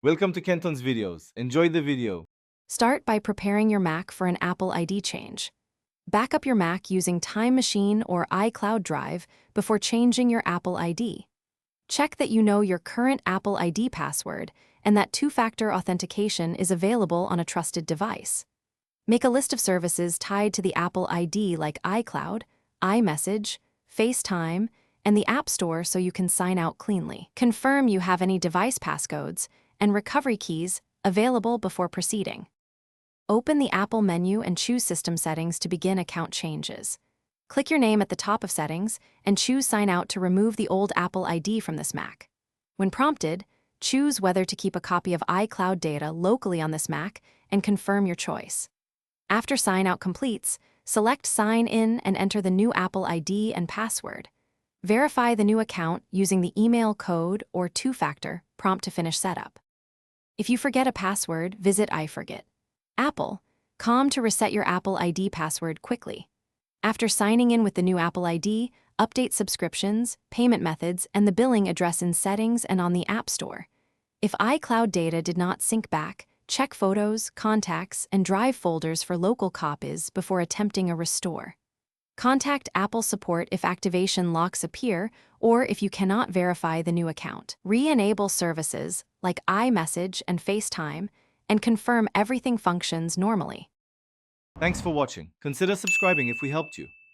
Welcome to Kenton's videos. Enjoy the video. Start by preparing your Mac for an Apple ID change. Back up your Mac using Time Machine or iCloud Drive before changing your Apple ID. Check that you know your current Apple ID password and that two-factor authentication is available on a trusted device. Make a list of services tied to the Apple ID like iCloud, iMessage, FaceTime, and the App Store so you can sign out cleanly. Confirm you have any device passcodes and recovery keys available before proceeding. Open the Apple menu and choose System Settings to begin account changes. Click your name at the top of Settings and choose Sign Out to remove the old Apple ID from this Mac. When prompted, choose whether to keep a copy of iCloud data locally on this Mac and confirm your choice. After Sign Out completes, select Sign In and enter the new Apple ID and password. Verify the new account using the email code or two-factor prompt to finish setup. If you forget a password, visit iForget. Apple.com to reset your Apple ID password quickly. After signing in with the new Apple ID, update subscriptions, payment methods, and the billing address in Settings and on the App Store. If iCloud data did not sync back, check Photos, Contacts, and Drive folders for local copies before attempting a restore. Contact Apple support if activation locks appear or if you cannot verify the new account. Re-enable services like iMessage and FaceTime and confirm everything functions normally. Thanks for watching. Consider subscribing if we helped you.